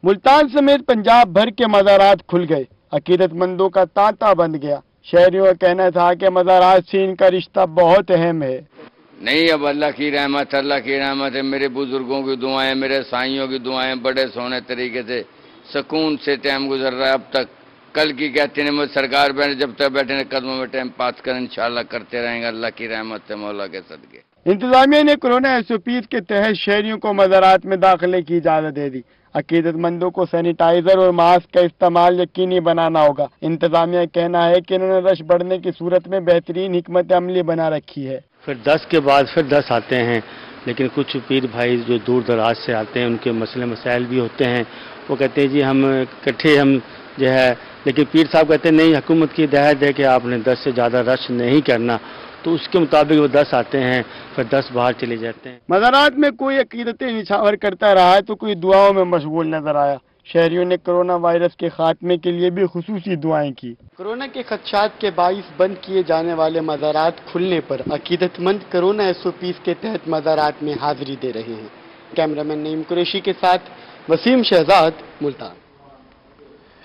मुल्तान समेत पंजाब भर के मज़ारात खुल गए। अकीदतमंदों का तांता बंध गया। शहरियों का कहना था कि मज़ारात से इनका रिश्ता बहुत अहम है। नहीं, अब अल्लाह की रहमत है। मेरे बुजुर्गों की दुआएं, मेरे साइयों की दुआएं, बड़े सोने तरीके से सुकून से टाइम गुजर रहा है अब तक। कल की कहते हैं मुझे सरकार बैठे, जब तक बैठे कदमों में टाइम पास कर इंशाल्लाह करते रहेंगे अल्लाह की रहमत से, मौला के सदके। इंतजामिया ने कोरोना SOPs के तहत शहरियों को मज़ारात में दाखिले की इजाज़त दे दी। अकीदतमंदों को सैनिटाइजर और मास्क का इस्तेमाल यकीनी बनाना होगा। इंतजामिया का कहना है कि इन्होंने रश बढ़ने की सूरत में बेहतरीन हिकमत अमली बना रखी है। फिर 10 के बाद फिर 10 आते हैं, लेकिन कुछ पीर भाई जो दूर दराज से आते हैं उनके मसले मसाइल भी होते हैं। वो कहते हैं जी हम इकट्ठे हम जो है, लेकिन पीर साहब कहते हैं नहीं, हुकूमत की हिदायत है कि आपने 10 से ज़्यादा रश नहीं करना, तो उसके मुताबिक वो 10 आते हैं, फिर 10 बाहर चले जाते हैं। मज़ारात में कोई अकीदतें निछावर करता रहा है तो कोई दुआओं में मशगूल नजर आया। शहरियों ने कोरोना वायरस के खात्मे के लिए भी खुसूसी दुआएं की। कोरोना के खदशात के बाइस बंद किए जाने वाले मज़ारात खुलने पर अकीदतमंद कोरोना SOPs के तहत मज़ारात में हाजिरी दे रहे हैं। कैमरामैन नईम कुरैशी के साथ वसीम शहजाद, मुल्तान।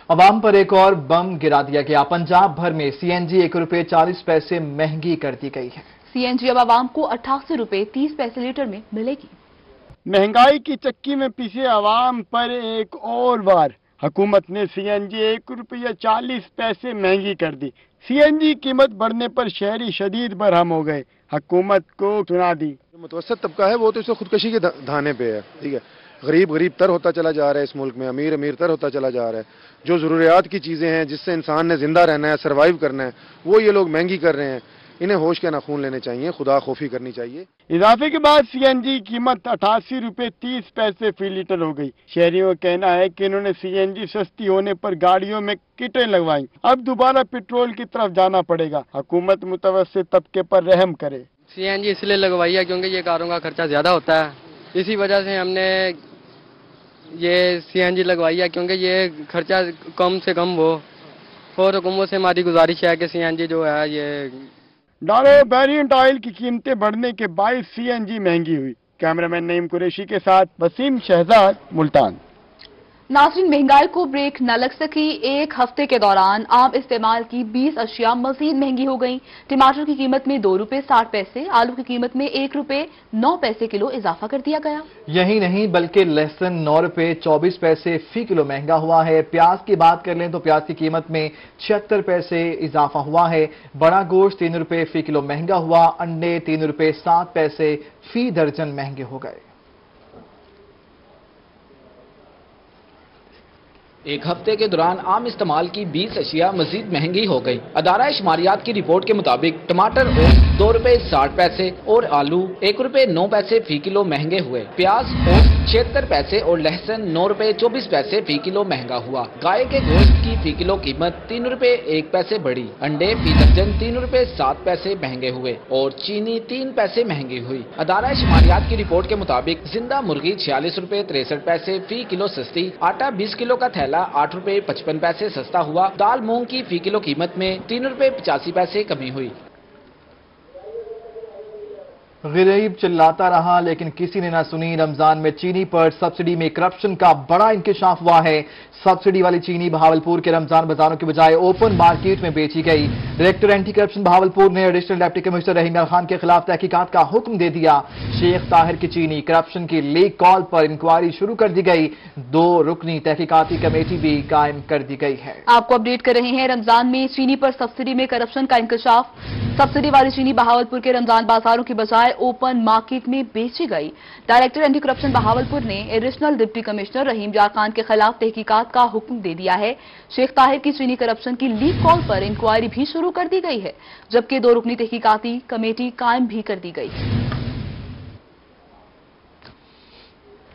अवाम पर एक और बम गिरा दिया गया। पंजाब भर में CNG 1 रुपये 40 पैसे महंगी कर दी गई है। CNG अब आवाम को 88 रुपये 30 पैसे लीटर में मिलेगी। महंगाई की चक्की में पिसे आवाम पर एक और बार हुकूमत ने CNG 1 रुपया 40 पैसे महंगी कर दी। CNG कीमत बढ़ने पर शहरी शदीद बरहम हो गए। हुकूमत को सुना दी। मुतवस्सित तबका है वो तो इसे खुदकशी के धाने पे है। ठीक है, गरीब गरीब तर होता चला जा रहा है इस मुल्क में, अमीर अमीर तर होता चला जा रहा है। जो ज़रूरियात की चीज़ें हैं जिससे इंसान ने जिंदा रहना है, सर्वाइव करना है, वो ये लोग महंगी कर रहे हैं। इन्हें होश के नाखून लेने चाहिए, खुदा खौफी करनी चाहिए। इजाफे के बाद CNG कीमत 88 रुपये 30 पैसे फी लीटर हो गई। शहरियों का कहना है कि इन्होंने CNG सस्ती होने पर गाड़ियों में किटें लगवाई। अब दोबारा पेट्रोल की तरफ जाना पड़ेगा। हुकूमत मुतवस्सित तबके पर रहम करे। CNG इसलिए लगवाई है क्योंकि ये कारों का खर्चा ज्यादा होता है, इसी वजह से हमने ये CNG लगवाई है क्योंकि ये खर्चा कम से कम हो। और हुकूमत से हमारी गुजारिश है कि CNG जो है ये डॉलर वेरिएंट ऑयल की कीमतें बढ़ने के बायस CNG महंगी हुई। कैमरामैन नईम कुरैशी के साथ वसीम शहजाद, मुल्तान। नाज़रीन, महंगाई को ब्रेक न लग सकी। एक हफ्ते के दौरान आम इस्तेमाल की 20 अशिया मजीद महंगी हो गई। टमाटर की कीमत में 2 रुपये 60 पैसे, आलू की कीमत में 1 रुपये 9 पैसे किलो इजाफा कर दिया गया। यही नहीं बल्कि लहसुन 9 रुपये 24 पैसे फी किलो महंगा हुआ है। प्याज की बात कर लें तो प्याज की कीमत में 76 पैसे इजाफा हुआ है। बड़ा गोश्त 3 रुपये फी किलो महंगा हुआ। अंडे 3 रुपये 7 पैसे फी दर्जन महंगे हो गए। एक हफ्ते के दौरान आम इस्तेमाल की 20 अशिया मजीद महंगी हो गई। अदारा शुमारियात की रिपोर्ट के मुताबिक टमाटर और 2 रुपये 60 पैसे और आलू 1 रुपये 9 पैसे फी किलो महंगे हुए। प्याज और 76 पैसे और लहसुन 9 रुपये 24 पैसे फी किलो महंगा हुआ। गाय के गोश्त की फी किलो कीमत 3 रुपये 1 पैसे बढ़ी। अंडे फी दर्जन 3 रुपये 7 पैसे महंगे हुए और चीनी 3 पैसे महंगी हुई। अदारा शुमारियात की रिपोर्ट के मुताबिक जिंदा मुर्गी 46 रुपये 63 पैसे फी किलो सस्ती। आटा 20 किलो का थैला 8 रुपये 55 पैसे सस्ता हुआ। दाल मूंग की फी किलो कीमत में 3 रुपये 85 पैसे कमी हुई। गरीब चिल्लाता रहा लेकिन किसी ने ना सुनी। रमजान में चीनी पर सब्सिडी में करप्शन का बड़ा इंकशाफ हुआ है। सब्सिडी वाली चीनी बहावलपुर के रमजान बाजारों के बजाय ओपन मार्केट में बेची गई। डायरेक्टर एंटी करप्शन बहावलपुर ने एडिशनल डिप्टी कमिश्नर रहीम यार खान के खिलाफ तहकीकात का हुक्म दे दिया। शेख ताहिर की चीनी करप्शन की लीक कॉल पर इंक्वायरी शुरू कर दी गई। 2 रुकनी तहकीकाती कमेटी भी कायम कर दी गई है। आपको अपडेट कर रहे हैं। रमजान में चीनी पर सब्सिडी में करप्शन का इंकशाफ। सब्सिडी वाली चीनी बहावलपुर के रमजान बाजारों के बजाय ओपन मार्केट में बेची गई। डायरेक्टर एंटी करप्शन बहावलपुर ने एडिशनल डिप्टी कमिश्नर रहीम यार खान के खिलाफ तहकीकात का हुक्म दे दिया है। शेख ताहिर की चीनी करप्शन की लीक कॉल पर इंक्वायरी भी शुरू कर दी गई है, जबकि 2 रुकनी तहकीकाती कमेटी कायम भी कर दी गई।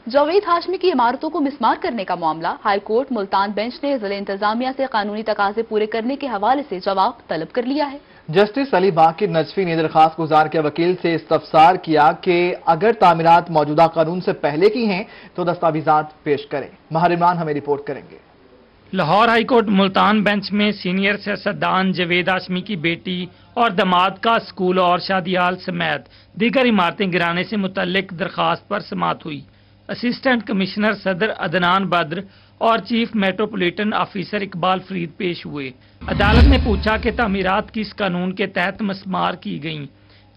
जावेद हाशमी की इमारतों को मिसमार करने का मामला हाईकोर्ट मुल्तान बेंच ने जिला इंतजामिया से कानूनी तकाजे पूरे करने के हवाले से जवाब तलब कर लिया है। जस्टिस अली बाकिर नजफी ने दरखास्त गुजार के वकील से इस्तफसार किया कि अगर तामीरात मौजूदा कानून से पहले की हैं तो दस्तावेजात पेश करें। महर इमरान हमें रिपोर्ट करेंगे। लाहौर हाईकोर्ट मुल्तान बेंच में सीनियर सियासतदान जावेद हाशमी की बेटी और दामाद का स्कूल और शादी हाल समेत दीगर इमारतें गिराने से मुतल्लिक दरखास्त पर समाअत हुई। असिस्टेंट कमिश्नर सदर अदनान बद्र और chief metropolitan officer Iqbal Farid पेश हुए। अदालत ने पूछा कि तामीरात किस कानून के तहत मस्मार की गईं।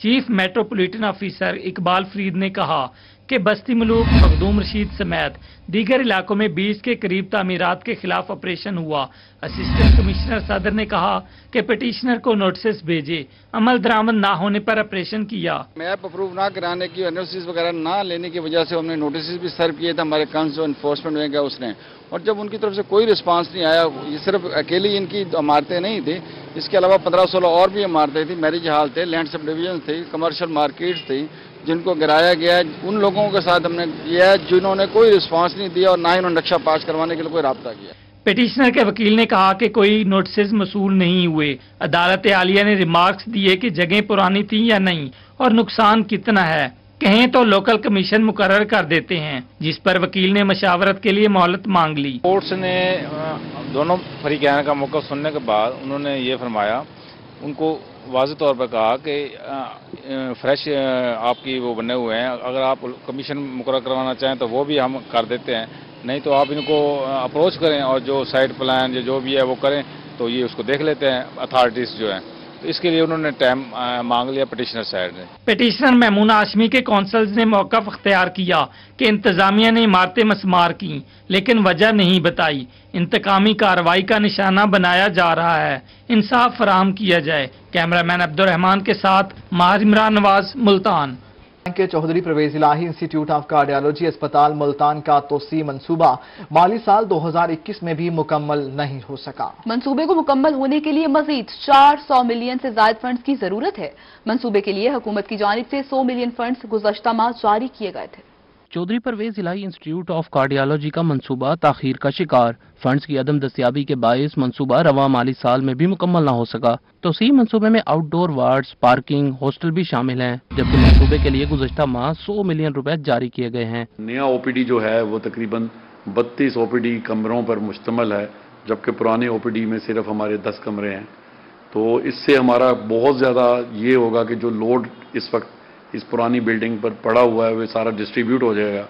Chief metropolitan officer Iqbal Farid ने कहा कि बस्ती मलूक, मखदूम रशीद समेत दीगर इलाकों में 20 के करीब तामीरात के खिलाफ ऑपरेशन हुआ। असिस्टेंट कमिश्नर सदर ने कहा कि पिटिशनर को नोटिस भेजे, अमल दरामद ना होने पर ऑपरेशन किया। मैप अप्रूव ना कराने की, एनओसी वगैरह ना लेने की वजह से हमने नोटिस भी सर्व किए थे, हमारे काउंसिल एनफोर्समेंट में गया उसने, और जब उनकी तरफ से कोई रिस्पांस नहीं आया, ये सिर्फ अकेली इनकी इमारतें नहीं थी, इसके अलावा 15-16 और भी इमारतें थी, मैरिज हॉल थे, लैंड सब डिवीजन थी, कमर्शियल मार्केट्स थी, जिनको गिराया गया है। उन लोगों के साथ हमने किया है जिन्होंने कोई रिस्पांस नहीं दिया और ना ही उन्होंने नक्शा पास करवाने के लिए कोई राब्ता किया। पिटिशनर के वकील ने कहा कि कोई नोटिस मसूल नहीं हुए। अदालत आलिया ने रिमार्क्स दिए कि जगह पुरानी थी या नहीं और नुकसान कितना है, कहें तो लोकल कमीशन मुकर्रर कर देते हैं, जिस पर वकील ने मशावरत के लिए मोहलत मांग ली। कोर्ट्स ने दोनों फरीकैन का मौक़िफ़ सुनने के बाद उन्होंने ये फरमाया, उनको वाज़ेह तौर पर कहा कि फ्रेश आपकी वो बने हुए हैं, अगर आप कमीशन मुकर्रर करवाना चाहें तो वो भी हम कर देते हैं, नहीं तो आप इनको अप्रोच करें और जो साइट प्लान जो भी है वो करें, तो ये उसको देख लेते हैं अथॉरिटीज़ जो हैं। तो इसके लिए उन्होंने टाइम मांग लिया पिटिशनर साइड ने। पिटिशनर महमूना हाशमी के कौंसल्स ने मौका अख्तियार किया कि इंतजामिया ने इमारतें मस्मार की, लेकिन वजह नहीं बताई। इंतकामी कार्रवाई का निशाना बनाया जा रहा है, इंसाफ फराहम किया जाए। कैमरामैन अब्दुर्रहमान के साथ माहिर इमरान नवाज, मुल्तान। के चौधरी परवेज इलाही इंस्टीट्यूट ऑफ कार्डियोलॉजी अस्पताल मुल्तान का तोसी मंसूबा माली साल 2021 में भी मुकम्मल नहीं हो सका। मंसूबे को मुकम्मल होने के लिए मजीद 400 मिलियन से ज्यादा फंड्स की जरूरत है। मंसूबे के लिए हुकूमत की जानिब से 100 मिलियन फंड्स गुज़श्ता माह जारी किए गए थे। चौधरी परवेज इलाही इंस्टीट्यूट ऑफ कार्डियोलॉजी का मंसूबा ताखीर का शिकार। फंड्स की अदम दस्तियाबी के बायस मंसूबा रवा माली साल में भी मुकम्मल न हो सका। तोसी मंसूबे में आउटडोर वार्ड्स, पार्किंग, हॉस्टल भी शामिल हैं, जबकि मंसूबे के लिए गुज़श्ता माह 100 मिलियन रुपए जारी किए गए हैं। नया ओपीडी जो है वो तकरीबन 32 ओपीडी कमरों पर मुश्तमिल है, जबकि पुराने ओपीडी में सिर्फ हमारे 10 कमरे हैं। तो इससे हमारा बहुत ज़्यादा ये होगा कि जो लोड इस वक्त इस पुरानी बिल्डिंग पर पड़ा हुआ है वो सारा डिस्ट्रीब्यूट हो जाएगा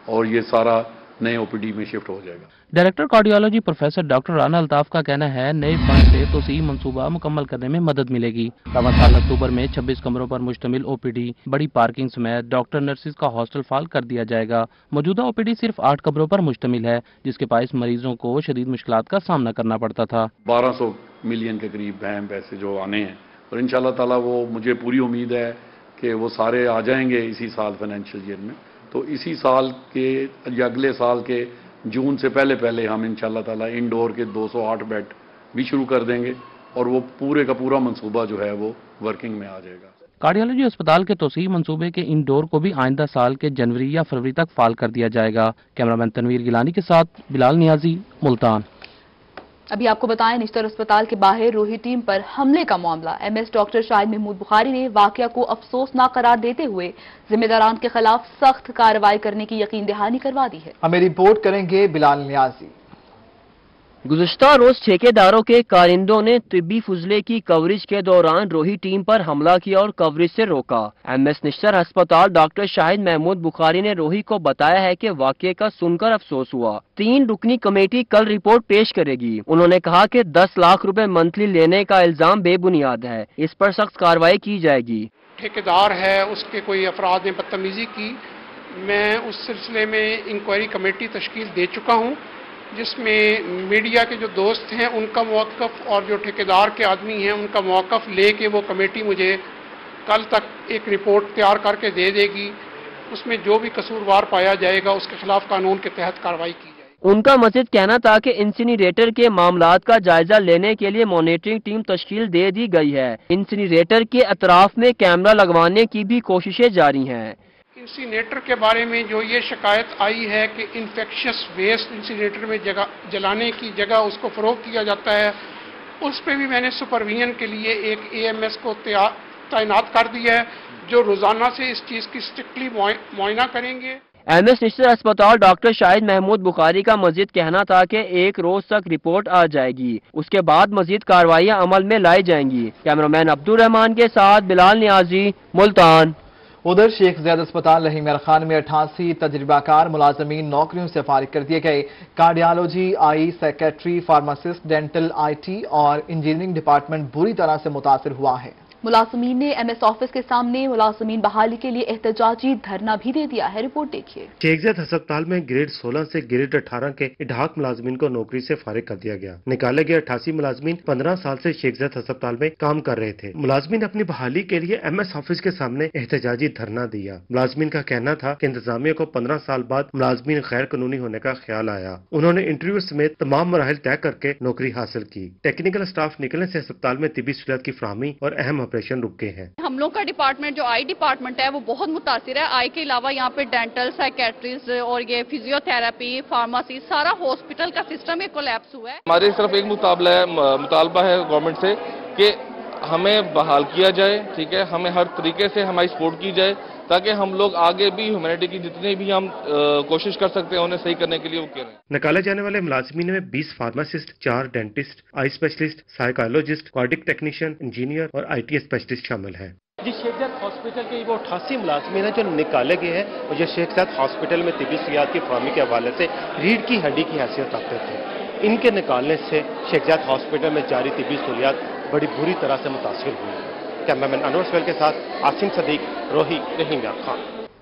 और ये सारा नए ओपीडी में शिफ्ट हो जाएगा। Director cardiology professor doctor Rana Altaf का कहना है, नए फंड से तोसी मंसूबा मुकम्मल करने में मदद मिलेगी। रवा साल अक्टूबर में 26 कमरों पर मुश्तमिल ओपीडी, बड़ी पार्किंग समेत डॉक्टर नर्सिस का हॉस्टल फाल कर दिया जाएगा। मौजूदा ओपीडी सिर्फ 8 कमरों पर मुश्तमिल है, जिसके बायस मरीजों को शदीद मुश्किलात का सामना करना पड़ता था। 1200 मिलियन के करीब अहम पैसे जो आने हैं और इंशाल्लाह ताला वो मुझे पूरी उम्मीद है कि वो सारे आ जाएंगे इसी साल फाइनेंशियल ईयर में। तो इसी साल के या अगले साल के जून से पहले हम इंशाल्लाह ताला इंडोर के 208 बेड भी शुरू कर देंगे और वो पूरे का पूरा मंसूबा जो है वो वर्किंग में आ जाएगा। कार्डियोलॉजी अस्पताल के तोसी मंसूबे के इंडोर को भी आइंदा साल के जनवरी या फरवरी तक फाल कर दिया जाएगा। कैमरामैन तनवीर गिलानी के साथ बिलाल नियाजी, मुल्तान। अभी आपको बताएं, निश्तर अस्पताल के बाहर रोही टीम पर हमले का मामला। एमएस डॉक्टर शाहिद महमूद बुखारी ने वाकया को अफसोसनाक करार देते हुए जिम्मेदारान के खिलाफ सख्त कार्रवाई करने की यकीन दहानी करवा दी है। हमें रिपोर्ट करेंगे बिलाल नियाजी। गुज़श्ता रोज ठेकेदारों के कारिंदों ने तिब्बी फुजले की कवरेज के दौरान रोही टीम पर हमला किया और कवरेज से रोका। एमएस निश्तर अस्पताल डॉक्टर शाहिद महमूद बुखारी ने रोही को बताया है कि वाकये का सुनकर अफसोस हुआ। 3 रुकनी कमेटी कल रिपोर्ट पेश करेगी। उन्होंने कहा कि 10 लाख रुपए मंथली लेने का इल्जाम बेबुनियाद है, इस पर सख्त कार्रवाई की जाएगी। ठेकेदार है, उसके कोई अफराद ने बदतमीजी की, मैं उस सिलसिले में इंक्वायरी कमेटी तश्कील दे चुका हूँ, जिसमें मीडिया के जो दोस्त हैं उनका मौक़िफ़ और जो ठेकेदार के आदमी हैं उनका मौक़िफ़ लेके वो कमेटी मुझे कल तक एक रिपोर्ट तैयार करके दे देगी। उसमें जो भी कसूरवार पाया जाएगा उसके खिलाफ कानून के तहत कार्रवाई की जाएगी। उनका मज़ीद कहना था कि इंसिनरेटर के मामलात का जायजा लेने के लिए मॉनिटरिंग टीम तश्कील दे दी गई है। इंसिनरेटर के अतराफ में कैमरा लगवाने की भी कोशिशें जारी हैं। इंसिनेटर के बारे में जो ये शिकायत आई है कि इन्फेक्शियस वेस्ट इंसिनेटर में जलाने की जगह उसको फ़रोग किया जाता है, उस पर भी मैंने सुपरविजन के लिए एक एएमएस को तैनात कर दिया है, जो रोज़ाना से इस चीज़ की स्ट्रिक्टली मुआयना करेंगे। एमएस निश्तर अस्पताल डॉक्टर शाहिद महमूद बुखारी का मजीद कहना था कि 1 रोज तक रिपोर्ट आ जाएगी, उसके बाद मजीद कार्रवाइयाँ अमल में लाई जाएंगी। कैमरामैन अब्दुर्रहमान के साथ बिलाल नियाजी, मुल्तान। उधर शेख ज़ैद अस्पताल रहीम खान में 88 तजर्बाकार मुलाजमीन नौकरियों से फारिग कर दिए गए। Cardiology, I, secretary, pharmacist, dental, IT और इंजीनियरिंग डिपार्टमेंट बुरी तरह से मुतासर हुआ है। मुलाजमीन ने MS ऑफिस के सामने मुलाजमीन बहाली के लिए एहतजाजी धरना भी दे दिया है। रिपोर्ट देखिए। शेख ज़ैद अस्पताल में ग्रेड 16 से ग्रेड 18 के इडहाक मुलाजमीन को नौकरी से फारिग कर दिया गया। निकाले गए 88 मुलाजमीन 15 साल से शेख ज़ैद अस्पताल में काम कर रहे थे। मुलाजमीन अपनी बहाली के लिए MS ऑफिस के सामने एहतजाजी धरना दिया। मुलाजमीन का कहना था कि इंतजामिया को 15 साल बाद मुलाजमीन गैर कानूनी होने का ख्याल आया। उन्होंने इंटरव्यू समेत तमाम मराहिल तय करके नौकरी हासिल की। टेक्निकल स्टाफ निकलने से अस्पताल में तिब्बी सहूलियत की फराहमी और अहम ऑपरेशन रुक गए हैं। हम लोग का डिपार्टमेंट जो आई डिपार्टमेंट है वो बहुत मुतासिर है। आई के अलावा यहाँ पे डेंटल, साइकेट्रिस्ट और ये फिजियोथेरेपी, फार्मेसी, सारा हॉस्पिटल का सिस्टम कोलैप्स हुआ है। हमारी सिर्फ एक मुतालबा है गवर्नमेंट से कि हमें बहाल किया जाए, ठीक है, हमें हर तरीके से हमारी सपोर्ट की जाए ताकि हम लोग आगे भी ह्यूमैनिटी की जितनी भी हम कोशिश कर सकते हैं उन्हें सही करने के लिए वो करें। निकाले जाने वाले मुलाजमीन में 20 pharmacist, 4 dentist, eye specialist, psychologist, cardiac technician, engineer और IT स्पेशलिस्ट शामिल हैं। जी शेख ज़ैद हॉस्पिटल के वो 88 मुलाजमीन हैं जो निकाले गए हैं और ये शेख ज़ैद हॉस्पिटल में तिब्बी सहूलियात की फराहमी के हवाले से रीढ़ की हड्डी की हैसियत रखते थे। इनके निकालने से शेख ज़ैद हॉस्पिटल में जारी तिब्बी सहूलियात बड़ी बुरी तरह से मुतासिर हुई है। कैमरामैन अनवर सवेल के साथ आसिम सदीक, रोही, रहीम खान।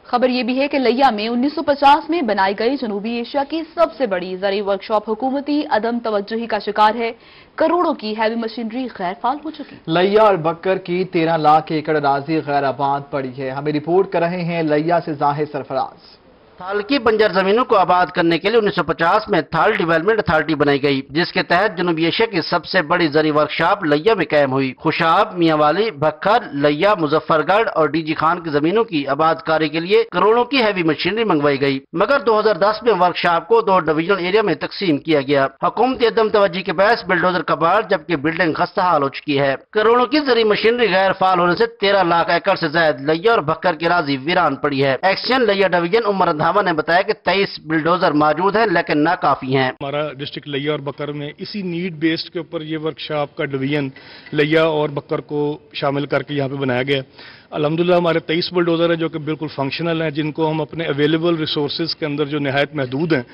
खबर ये भी है कि लैया में 1950 में बनाई गई जनूबी एशिया की सबसे बड़ी ज़रूरी वर्कशॉप हुकूमती अदम तवज्जुही का शिकार है। करोड़ों की हैवी मशीनरी गैर फाल हो चुकी। लैया और बक्कर की 13 लाख एकड़ अराजी गैर आबाद पड़ी है। हमें रिपोर्ट कर रहे हैं लैया से जाहिर सरफराज। थाल की बंजर जमीनों को आबाद करने के लिए 1950 में थाल डेवलपमेंट अथॉरिटी बनाई गई, जिसके तहत जनूबी एशिया की सबसे बड़ी जरी वर्कशॉप लैया में कायम हुई। खुशाब, मियांवाली, भक्खर, लैया, मुजफ्फरगढ़ और DG खान की जमीनों की आबादकारी के लिए करोड़ों की हैवी मशीनरी मंगवाई गई। मगर 2010 में वर्कशॉप को 2 डिविजनल एरिया में तकसीम किया गया। हुकूमती अदम तवज्जुही के बहस बिल्डोजर कबाड़, जबकि बिल्डिंग खस्ता हाल हो चुकी है। करोड़ों की जरी मशीनरी गैर फाल होने से 13 लाख एकड़ से ज्यादा लैया और भक्कर की राजी वीरान पड़ी है। एक्शन लैया डिवीजन उमर अंधावा ने बताया कि 23 बिल्डोजर मौजूद हैं लेकिन नाकाफी हैं। हमारा डिस्ट्रिक्ट लैया और बकर में इसी नीड बेस्ड के ऊपर ये वर्कशॉप का डिवीजन लैया और बकर को शामिल करके यहाँ पे बनाया गया। अल्हम्दुलिल्लाह हमारे 23 बुलडोजर हैं जो कि बिल्कुल फंक्शनल हैं, जिनको हम अपने अवेलेबल रिसोर्सेज के अंदर जो निहायत महदूद हैं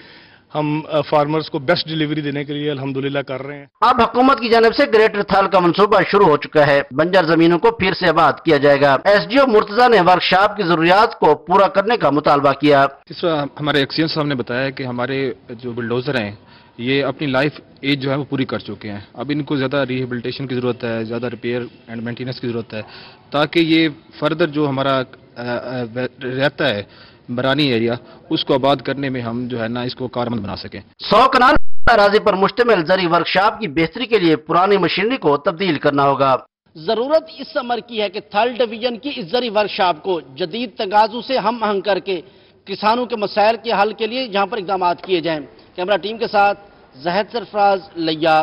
हम फार्मर्स को बेस्ट डिलीवरी देने के लिए अल्हम्दुलिल्लाह कर रहे हैं। अब हुकूमत की जानिब से ग्रेटर थाल का मंसूबा शुरू हो चुका है। बंजर जमीनों को फिर से आबाद किया जाएगा। SDO मुर्तजा ने वर्कशॉप की जरूरियात को पूरा करने का मुतालबा किया। इस हमारे एक्सीएन साहब ने बताया कि हमारे जो बिल्डोजर हैं ये अपनी लाइफ एज जो है वो पूरी कर चुके हैं। अब इनको ज़्यादा रिहेबिलिटेशन की ज़रूरत है, ज़्यादा रिपेयर एंड मेंटेनेंस की ज़रूरत है ताकि ये फर्दर जो हमारा रहता है बरानी एरिया उसको आबाद करने में हम जो है ना इसको कारगर बना सकें। 100 कनाल अराजी पर मुश्तमिल जरी वर्कशॉप की बेहतरी के लिए पुरानी मशीनरी को तब्दील करना होगा। जरूरत इस अमर की है कि थर्ड डिवीजन की इस जरी वर्कशॉप को जदीद तगाजों से हम आहंग करके किसानों के मसाइल के हल के लिए यहाँ पर इकदाम किए जाएं। कैमरा टीम के साथ जहद सरफराज, लैया।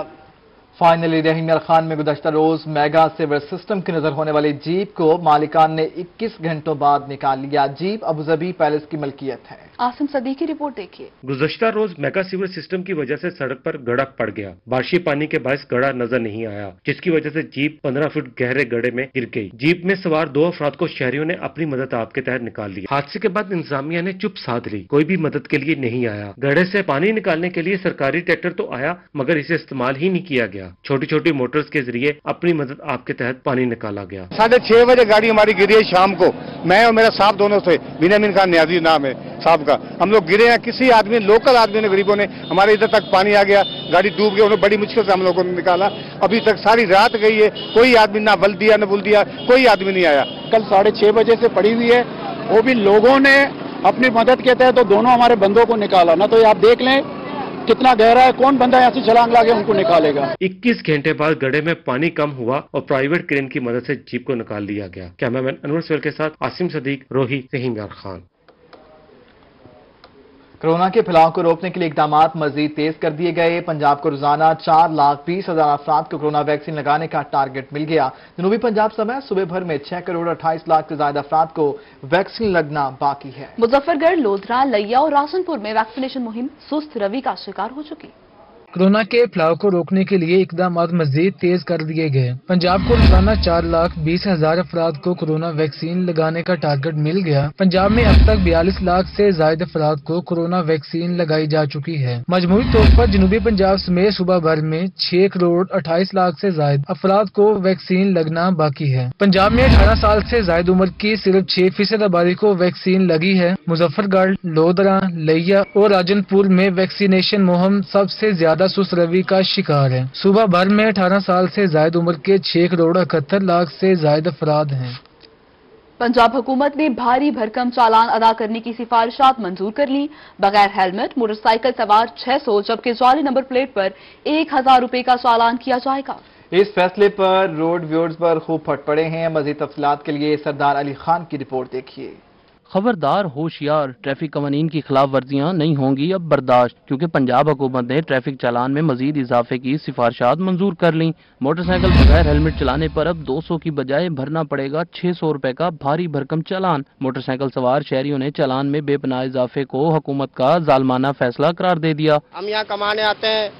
फाइनली रहीम खान में गुज़श्ता रोज मेगा सीवर सिस्टम की नजर होने वाली जीप को मालिकान ने 21 घंटों बाद निकाल लिया। जीप अबूजबी पैलेस की मलकियत है। आसिम सदीक की रिपोर्ट देखिए। गुज़श्ता रोज मेगा सीवर सिस्टम की वजह से सड़क पर गड़ा पड़ गया। बारिशी पानी के बायस गड़ा नजर नहीं आया, जिसकी वजह से जीप 15 फुट गहरे गड्ढे में गिर गई। जीप में सवार 2 अफराद को शहरियों ने अपनी मदद आपके तहत निकाल लिया। हादसे के बाद इंतजामिया ने चुप साध ली, कोई भी मदद के लिए नहीं आया। गड्ढे से पानी निकालने के लिए सरकारी ट्रैक्टर तो आया मगर इसे इस्तेमाल ही नहीं किया गया। छोटी छोटी मोटर्स के जरिए अपनी मदद आपके तहत पानी निकाला गया। 6:30 बजे गाड़ी हमारी गिरी है शाम को। मैं और मेरा साहब दोनों थे, बिनामिन खान न्याजी नाम है साहब का। हम लोग गिरे हैं, किसी आदमी लोकल आदमी ने गरीबों ने हमारे इधर तक पानी आ गया, गाड़ी डूब गई। उन्होंने बड़ी मुश्किल से हम लोगों को निकाला। अभी तक सारी रात गई है, कोई आदमी ना बल दिया ना बुल दिया, कोई आदमी नहीं आया। कल 6:30 बजे से पड़ी हुई है, वो भी लोगों ने अपनी मदद के तहत तो दोनों हमारे बंदों को निकाला। ना तो आप देख लें कितना गहरा है, कौन बंदा यहाँ से छलांग लाके उनको निकालेगा। 21 घंटे बाद गड्ढे में पानी कम हुआ और प्राइवेट क्रेन की मदद से जीप को निकाल लिया गया। कैमरामैन अनवर सवेल के साथ आसिम सदीक, रोही, रहीम खान। कोरोना के फैलाव को रोकने के लिए इकदाम मजीद तेज कर दिए गए। पंजाब को रोजाना 4,20,000 अफराद को कोरोना वैक्सीन लगाने का टारगेट मिल गया। जनूबी पंजाब समेत सूबे भर में 6 करोड़ 28 लाख से ज्यादा अफराद को वैक्सीन लगना बाकी है। मुजफ्फरगढ़, लोधरा, लैया और रासनपुर में वैक्सीनेशन मुहिम सुस्त रवि का शिकार हो चुकी। कोरोना के फैलाव को रोकने के लिए इकदाम मजीद तेज कर दिए गए। पंजाब को रोजाना 4,20,000 अफराद को कोरोना वैक्सीन लगाने का टारगेट मिल गया। पंजाब में अब तक 42 लाख से ज्यादा अफराद को कोरोना वैक्सीन लगाई जा चुकी है। मजमूई तौर पर जनूबी पंजाब समेत सूबा भर में 6 करोड़ 28 लाख से ज्यादा अफराद को वैक्सीन लगना बाकी है। पंजाब में 18 साल से ज्यादा उम्र की सिर्फ 6% आबादी को वैक्सीन लगी है। मुजफ्फरगढ़, लोधरा, लिया और राजनपुर में वैक्सीनेशन मुहिम सबसे ज्यादा सुस्त रवि का शिकार है। सूबा भर में 18 साल से ज्यादा उम्र के 6 करोड़ 71 लाख से ज्यादा अफराद हैं। पंजाब हुकूमत ने भारी भरकम चालान अदा करने की सिफारिशात मंजूर कर ली। बगैर हेलमेट मोटरसाइकिल सवार 600 जबकि जाली नंबर प्लेट पर 1,000 रुपए का चालान किया जाएगा। इस फैसले पर रोड व्यूअर्स पर खूब फट पड़े हैं। मजीद तफसीलात के लिए सरदार अली खान की रिपोर्ट देखिए। खबरदार, होशियार, ट्रैफिक कवानीन की खिलाफ वर्जियां नहीं होंगी अब बर्दाश्त, क्योंकि पंजाब हुकूमत ने ट्रैफिक चालान में मजीद इजाफे की सिफारिशात मंजूर कर ली। मोटरसाइकिल बगैर हेलमेट चलाने पर अब 200 की बजाय भरना पड़ेगा 600 रुपए का भारी भरकम चालान। मोटरसाइकिल सवार शहरियों ने चालान में बेपनाह इजाफे को हुकूमत का जालमाना फैसला करार दे दिया। हम यहाँ कमाने आते हैं,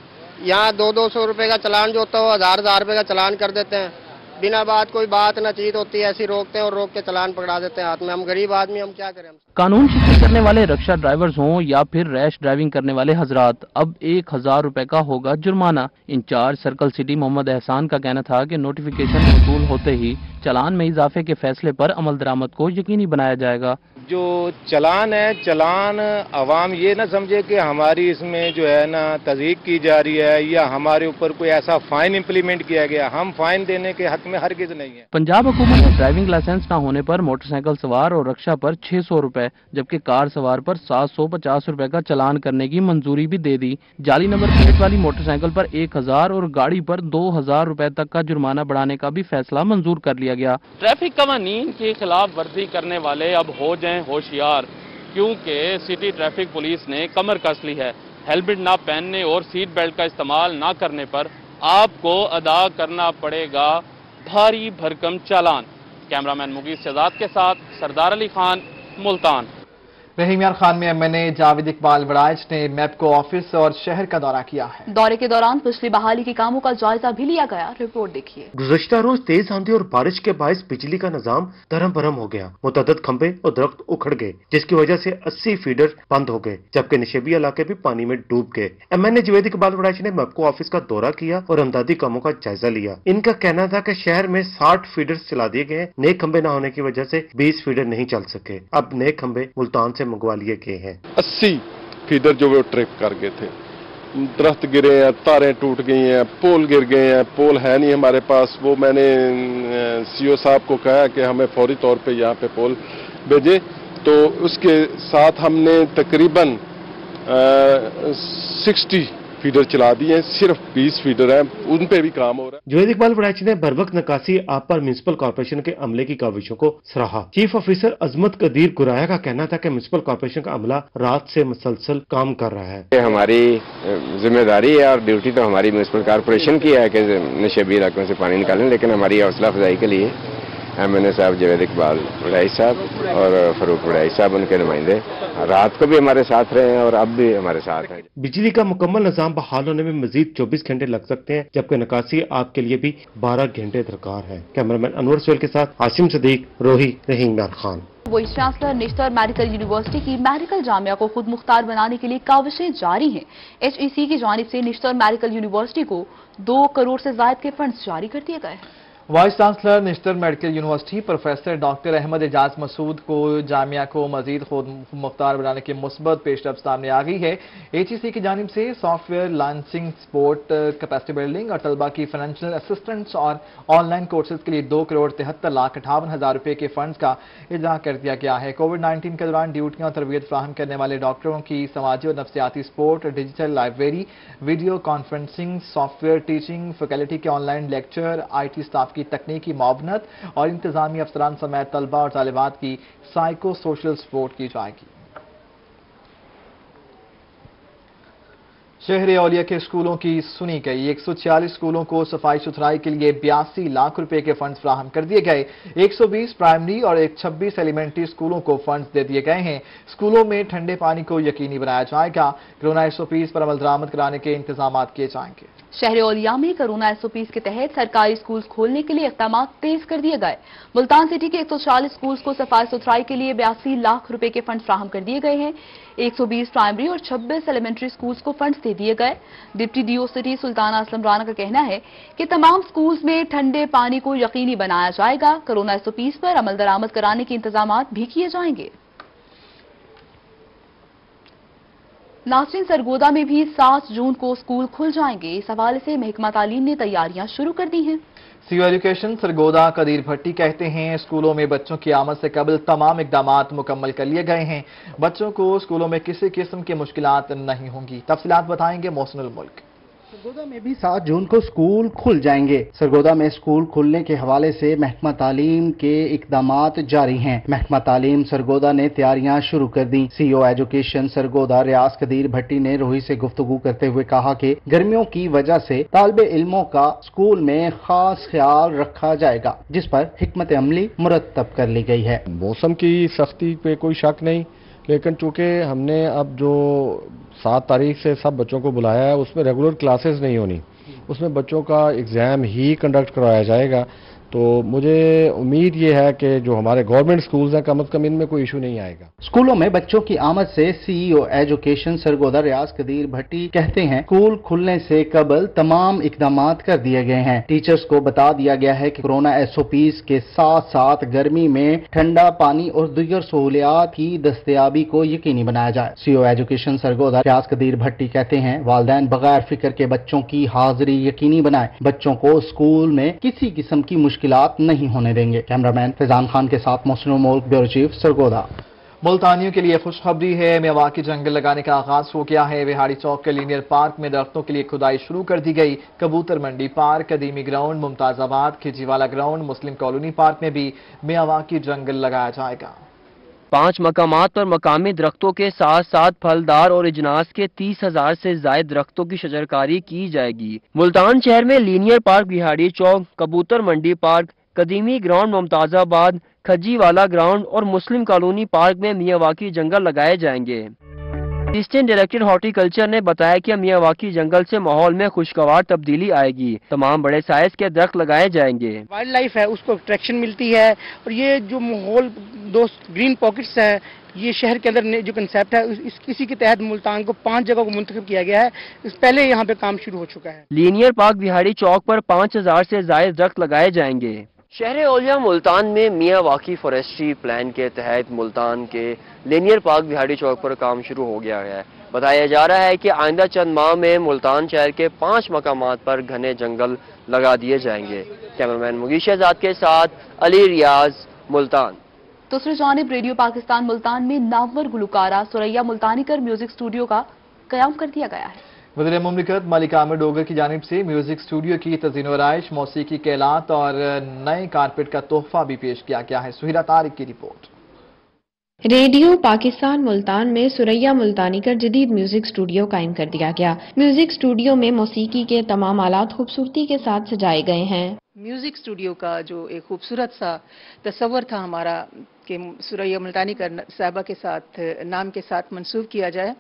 यहाँ 200 रुपए का चालान जो होता है वो 1,000 रुपए का चालान कर देते हैं। बिना बात कोई बात न चीज होती है, ऐसी रोकते हैं और रोक के चालान पकड़ा देते हैं हाथ में। हम गरीब आदमी, हम क्या करें। कानून शिकस्त करने वाले रक्षा ड्राइवर्स हों या फिर रैश ड्राइविंग करने वाले हजरात, अब 1,000 रुपए का होगा जुर्माना। इंचार्ज सर्कल सिटी मोहम्मद एहसान का कहना था कि नोटिफिकेशन वसूल होते ही चालान में इजाफे के फैसले पर अमल दरामद को यकीनी बनाया जाएगा। जो चालान है, चालान अवाम ये ना समझे कि हमारी इसमें जो है ना तज़ीक की जा रही है या हमारे ऊपर कोई ऐसा फाइन इम्प्लीमेंट किया गया। हम फाइन देने के हक में हरगिज नहीं है। पंजाब हुकूमत ने ड्राइविंग लाइसेंस न होने पर मोटरसाइकिल सवार और रक्षा पर 600 रुपए जबकि कार सवार पर 750 रुपए का चालान करने की मंजूरी भी दे दी। जाली नंबर प्लेट वाली मोटरसाइकिल पर 1,000 और गाड़ी पर 2,000 रुपए तक का जुर्माना बढ़ाने का भी फैसला मंजूर कर लिया गया। ट्रैफिक कवानीन की खिलाफ वर्जी करने वाले अब हो जाएं होशियार, क्योंकि सिटी ट्रैफिक पुलिस ने कमर कस ली है। हेलमेट ना पहनने और सीट बेल्ट का इस्तेमाल ना करने पर आपको अदा करना पड़ेगा भारी भरकम चालान। कैमरामैन मुगीस शहजाद के साथ सरदार अली खान, मुल्तान। रहीम यार खान में एमएनए जावेद इकबाल वड़ाइच ने मैपको ऑफिस और शहर का दौरा किया है। दौरे के दौरान पिछली बहाली के कामों का जायजा भी लिया गया। रिपोर्ट देखिए। गुज़श्ता रोज तेज आंधी और बारिश के बायस बिजली का निजाम धरम भरम हो गया। मुतअद्दिद खंबे और दरख्त उखड़ गए, जिसकी वजह से 80 फीडर बंद हो गए, जबकि निशेबी इलाके भी पानी में डूब गए। एमएनए जावेद इकबाल वड़ाइच ने मैपको ऑफिस का दौरा किया और इमदादी कामों का जायजा लिया। इनका कहना था कि शहर में 60 फीडर चला दिए गए। नए खंबे न होने की वजह से 20 फीडर नहीं चल सके। अब नए खंबे मुल्तान से मंगवा लिए गए हैं। 80 फीडर जो वो ट्रिप कर गए थे, दरख्त गिरे हैं, तारें टूट गई हैं, पोल गिर गए हैं। पोल है नहीं हमारे पास। वो मैंने सीओ साहब को कहा कि हमें फौरी तौर पे यहाँ पे पोल भेजे, तो उसके साथ हमने तकरीबन 60 फीडर चला दिए। सिर्फ 20 फीडर हैं, उन पे भी काम हो रहा है। जावेद इकबाल वड़ाइच ने बरवक्त नकासी आप पर म्युनिसिपल कॉर्पोरेशन के अमले की काविशों को सराहा। चीफ ऑफिसर अजमत कदीर गुराया का कहना था कि म्युनिसिपल कॉर्पोरेशन का अमला रात से मुसलसल काम कर रहा है। हमारी जिम्मेदारी है और ड्यूटी तो हमारी म्युनिसिपल कॉर्पोरेशन की है कि नशेबी इलाकों से पानी निकालें, लेकिन हमारी हौसला अफजाई के लिए एमएनए साहब जावेद इकबाल वड़ाइच साहब और फरूक वड़ाइच साहब, उनके नुमाइंदे रात को भी हमारे साथ रहे हैं और अब भी हमारे साथ हैं। बिजली का मुकम्मल निजाम बहाल होने में मजीद 24 घंटे लग सकते हैं, जबकि निकासी आप के लिए भी 12 घंटे दरकार है। कैमरामैन अनवर सोहेल के साथ आसिम सदीक, रोही, रहीम यार Khan. Vice chancellor Nishtar medical university की मेडिकल जामिया को खुद मुख्तार बनाने के लिए काविशें जारी हैं। HEC की जानिब से निश्तर मेडिकल यूनिवर्सिटी को 2 करोड़ से ज्यादा के फंड्स जारी कर दिए गए हैं। Vice chancellor Nishtar medical university professor doctor Ahmad Ejaz Masood को जामिया को मजीद खुद मुख्तार बनाने की मुस्बत पेशरफ सामने आ गई है। HEC की जानिब से software launching, sport capacity building और तलबा की फाइनेंशियल असिस्टेंस और ऑनलाइन कोर्सेज के लिए 2 करोड़ 73,58,000 रुपए के फंड्स का इजरा कर दिया गया है। कोविड-19 के दौरान ड्यूटियां और तरबियत फराहम करने वाले डॉक्टरों की समाजी और नफ्सियाती support, digital library, video conferencing, software teaching, faculty के ऑनलाइन लेक्चर, IT स्टाफ की तकनीकी मुआवनत और इंतजामी अफसरान समेत तलबा और तालिबात की साइको सोशल सपोर्ट की जाएगी। शहर औलिया के स्कूलों की सुनी गई। 140 स्कूलों को सफाई सुथराई के लिए 82 लाख रुपए के फंड्स फराहम कर दिए गए। 120 प्राइमरी और 26 एलिमेंट्री स्कूलों को फंड्स दे दिए गए हैं। स्कूलों में ठंडे पानी को यकीनी बनाया जाएगा। कोरोना SOPs पर अमल दरामद कराने के इंतजाम किए जाएंगे। शहर औलिया में कोरोना SOPs के तहत सरकारी स्कूल खोलने के लिए इक़दाम तेज कर दिए गए। मुल्तान सिटी के 140 स्कूल्स को सफाई सुथराई के लिए 82 लाख रुपए के फंड फराहम कर दिए गए हैं। 120 प्राइमरी और 26 एलिमेंट्री स्कूल्स को फंड्स दे दिए गए। Deputy DO city Sultana Aslam Rana का कहना है कि तमाम स्कूल्स में ठंडे पानी को यकीनी बनाया जाएगा। कोरोना SOPs पर अमल दरामद कराने के इंतजाम भी किए जाएंगे। नासरीन, सरगोदा में भी 7 जून को स्कूल खुल जाएंगे। इस हवाले से महकमा तालीम ने तैयारियां शुरू कर दी हैं। CO एजुकेशन सरगोदा कदीर भट्टी कहते हैं स्कूलों में बच्चों की आमद से कबल तमाम इकदामात मुकम्मल कर लिए गए हैं। बच्चों को स्कूलों में किसी किस्म की मुश्किलात नहीं होंगी। तफसीलात बताएंगे मोहसिनुल मुल्क। सरगोदा में भी 7 जून को स्कूल खुल जाएंगे। सरगोदा में स्कूल खुलने के हवाले से महकमा तालीम के इकदामात जारी हैं। महकमा तालीम सरगोदा ने तैयारियां शुरू कर दी। CO एजुकेशन सरगोदा रियाज कदीर भट्टी ने रोही से गुफ्तगू करते हुए कहा कि गर्मियों की वजह से तालिबे इल्मों का स्कूल में खास ख्याल रखा जाएगा, जिस पर हिकमत अमली मुरतब कर ली गई है। मौसम की सख्ती पे कोई शक नहीं, लेकिन चूंकि हमने अब जो 7 तारीख से सब बच्चों को बुलाया है, उसमें रेगुलर क्लासेस नहीं होनी, उसमें बच्चों का एग्ज़ाम ही कंडक्ट करवाया जाएगा। तो मुझे उम्मीद ये है कि जो हमारे गवर्नमेंट स्कूल्स हैं कम से कम इनमें कोई इशू नहीं आएगा। स्कूलों में बच्चों की आमद से CEO एजुकेशन सरगोदा रियाज कदीर भट्टी कहते हैं स्कूल खुलने से कबल तमाम इकदामात कर दिए गए हैं। टीचर्स को बता दिया गया है कि कोरोना SOPs के साथ साथ गर्मी में ठंडा पानी और दीगर सहूलियात की दस्तयाबी को यकीनी बनाया जाए। CO एजुकेशन सरगोदा रियाज कदीर भट्टी कहते हैं वालिदैन बगैर फिक्र के बच्चों की हाजिरी यकीनी बनाए। बच्चों को स्कूल में किसी किस्म की मुश्किलात नहीं होने देंगे। कैमरामैन फैजान खान के साथ मोहसिनुल मुल्क, ब्यूरो चीफ सरगोदा। मुल्तानियों के लिए खुशखबरी है। मेवाकी जंगल लगाने का आगाज हो गया है। विहाड़ी चौक के लीनियर पार्क में दरख्तों के लिए खुदाई शुरू कर दी गई। कबूतर मंडी पार्क, कदीमी ग्राउंड, मुमताजाबाद, खिजीवाला ग्राउंड, मुस्लिम कॉलोनी पार्क में भी मेवाकी जंगल लगाया जाएगा। 5 मकामात पर मकामी दरख्तों के साथ साथ फलदार और इजनास के 30,000 से ज्यादा दरख्तों की शजरकारी की जाएगी। मुल्तान शहर में लीनियर पार्क, बिहाड़ी चौक, कबूतर मंडी park, कदीमी ground, Mumtazabad, Khajiwala ground और मुस्लिम कॉलोनी पार्क में मियावाकी जंगल लगाए जाएंगे। असिस्टेंट डायरेक्टर हॉर्टिकल्चर ने बताया कि मियावाकी जंगल से माहौल में खुशगवार तब्दीली आएगी। तमाम बड़े साइज के दरख्त लगाए जाएंगे। वाइल्ड लाइफ है उसको अट्रैक्शन मिलती है और ये जो माहौल दोस्त ग्रीन पॉकेट्स है, ये शहर के अंदर जो कंसेप्ट है इसी के तहत मुल्तान को 5 जगह को मुंतखब किया गया है। पहले यहाँ पे काम शुरू हो चुका है। लीनियर पार्क बिहाड़ी चौक पर 5,000 से ज्यादा दरख्त लगाए जाएंगे। शहर औलिया मुल्तान में मियावाकी फॉरेस्ट्री प्लान के तहत मुल्तान के लीनियर पार्क बिहाड़ी चौक पर काम शुरू हो गया है। बताया जा रहा है कि आइंदा चंद माह में मुल्तान शहर के 5 मकामात पर घने जंगल लगा दिए जाएंगे। कैमरामैन मुगीश आजाद के साथ अली रियाज, मुल्तान। दूसरी जानिब रेडियो पाकिस्तान मुल्तान में नामवर गुलकारा सुरैया मुल्तानीकर म्यूजिक स्टूडियो का कयाम कर दिया गया है। वज़ीर मुमलिकत मलिक आमिर डोगर की जानिब से म्यूजिक स्टूडियो की तज़ीन-ओ-आराइश, मौसीकी के आलात और नए कारपेट का तोहफा भी पेश किया गया है। सुहिरा तारिक की रिपोर्ट। रेडियो पाकिस्तान मुल्तान में सुरैया मुल्तानीकर जदीद म्यूजिक स्टूडियो कायम कर दिया गया। म्यूजिक स्टूडियो में मौसीकी के तमाम आलात खूबसूरती के साथ सजाए गए हैं। म्यूजिक स्टूडियो का जो एक खूबसूरत सा तस्वर था हमारा कि सुरैया मुल्तानीकर साहबा के साथ नाम के साथ मंसूब किया जाए,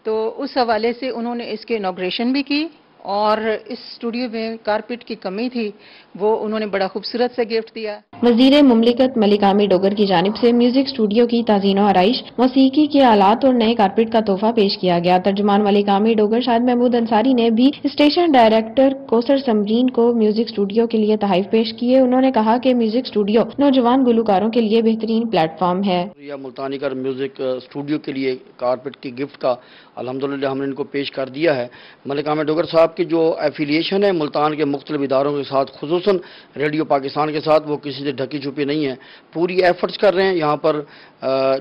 तो उस हवाले से उन्होंने इसके इनॉग्रेशन भी की और इस स्टूडियो में कारपेट की कमी थी, वो उन्होंने बड़ा खूबसूरत सा गिफ्ट दिया। वज़ीर मुमलिकत मलिक आमिर डोगर की जानिब से म्यूजिक स्टूडियो की ताज़ीन-ओ-आराइश, मौसीकी के आलात और नए कारपेट का तोहफा पेश किया गया। तर्जुमान मलिक आमिर डोगर शाहिद महमूद अंसारी ने भी स्टेशन डायरेक्टर कौसर समरीन को म्यूजिक स्टूडियो के लिए तहफ़ पेश किए। उन्होंने कहा कि म्यूजिक स्टूडियो नौजवान गुलकारों के लिए बेहतरीन प्लेटफॉर्म है। मुल्तानीकर म्यूजिक स्टूडियो के लिए कारपेट की गिफ्ट का अल्हम्दुलिल्लाह हमने इनको पेश कर दिया है। मलिक आमिर डोगर साहब की जो एफिलिएशन है मुल्तान के मुख्तलिफ इदारों के साथ, खुसूसन रेडियो पाकिस्तान के साथ, वो किसी से ढकी छुपी नहीं है। पूरी एफर्ट्स कर रहे हैं। यहाँ पर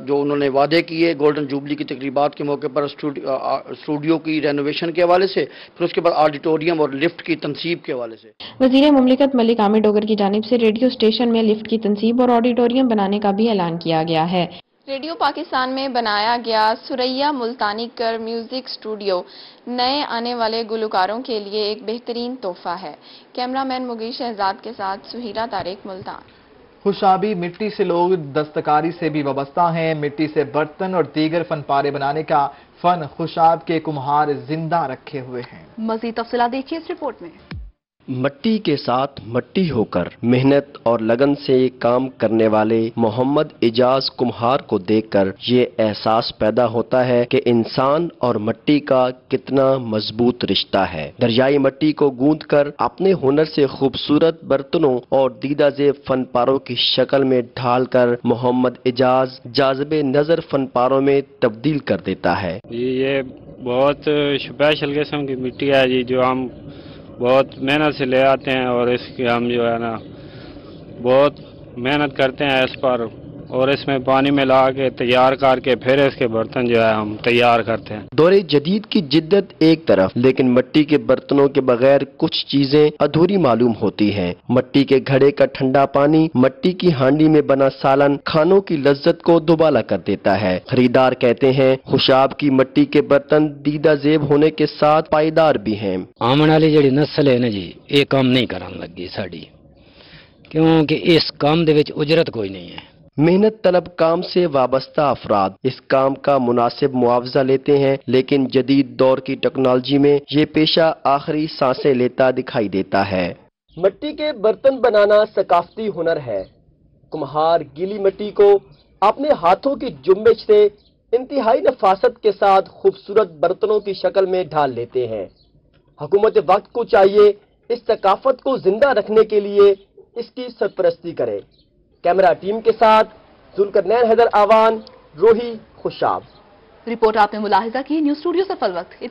जो उन्होंने वादे किए गोल्डन जुबली की तकरीबात के मौके पर स्टूडियो की रेनोवेशन के हवाले से, फिर उसके बाद ऑडिटोरियम और लिफ्ट की तनसीब के हवाले से। वज़ीर मुमलिकत मलिक आमिर डोगर की जानिब से रेडियो स्टेशन में लिफ्ट की तनसीब और ऑडिटोरियम बनाने का भी ऐलान किया गया है। ریڈیو پاکستان میں بنایا گیا سریا ملتانی کر میوزک اسٹوڈیو نئے آنے والے گلوکاروں کے لیے ایک بہترین تحفہ ہے۔ کیمرہ مین مغیث شہزاد کے ساتھ سہیرا طارق، ملتان۔ خوشابی مٹی سے لوگ دستکاری سے بھی وابستہ ہیں۔ مٹی سے برتن اور دیگر فن پارے بنانے کا فن خوشاب کے کمہار زندہ رکھے ہوئے ہیں۔ مزید تفصیلات دیکھیے اس رپورٹ میں۔ مٹی کے ساتھ مٹی ہو کر محنت اور لگن سے کام کرنے والے محمد اعجاز کمہار کو دیکھ کر یہ احساس پیدا ہوتا ہے کہ انسان اور مٹی کا کتنا مضبوط رشتہ ہے۔ دریائی مٹی کو گوندھ کر اپنے ہنر سے خوبصورت برتنوں اور دیدہ زیب فن پاروں کی شکل میں ڈھال کر محمد اعجاز جاذب نظر فن پاروں میں تبدیل کر دیتا ہے۔ یہ بہت اسپیشل قسم کی مٹی ہے جی، جو ہم بہت محنت سے لے آتے ہیں اور اس کی ہم جو ہے نا بہت محنت کرتے ہیں اس پر، اور اس میں پانی میں لا کے تیار کر کے پھر اس کے برتن جو ہے ہم تیار کرتے ہیں۔ دور جدید کی جدت ایک طرف، لیکن مٹی کے برتنوں کے بغیر کچھ چیزیں ادھوری معلوم ہوتی ہیں۔ مٹی کے گھڑے کا ٹھنڈا پانی، مٹی کی ہانڈی میں بنا سالن کھانوں کی لذت کو دوبالا کر دیتا ہے۔ خریدار کہتے ہیں خوشاب کی مٹی کے برتن دیدہ زیب ہونے کے ساتھ پائیدار بھی ہیں۔ آمن والی جڑی نسل ہے نا جی، یہ کام نہیں کرن لگی ساڈی، کیونکہ اس کام دے وچ اجرت کوئی نہیں ہے۔ محنت طلب کام سے وابستہ افراد اس کام کا مناسب معاوضہ لیتے ہیں، لیکن جدید دور کی ٹیکنالوجی میں یہ پیشہ آخری سانسیں لیتا دکھائی دیتا ہے۔ مٹی کے برتن بنانا ثقافتی ہنر ہے۔ کمہار گیلی مٹی کو اپنے ہاتھوں کی جنبش سے انتہائی نفاست کے ساتھ خوبصورت برتنوں کی شکل میں ڈھال لیتے ہیں۔ حکومت وقت کو چاہیے اس ثقافت کو زندہ رکھنے کے لیے اس کی سرپرستی کرے۔ کیمرہ ٹیم کے ساتھ ذوالقرنین حیدر آوان، روہی، خوشاب۔ رپورٹ آپ نے ملاحظہ کی۔ نیوز اسٹوڈیو سے فل وقت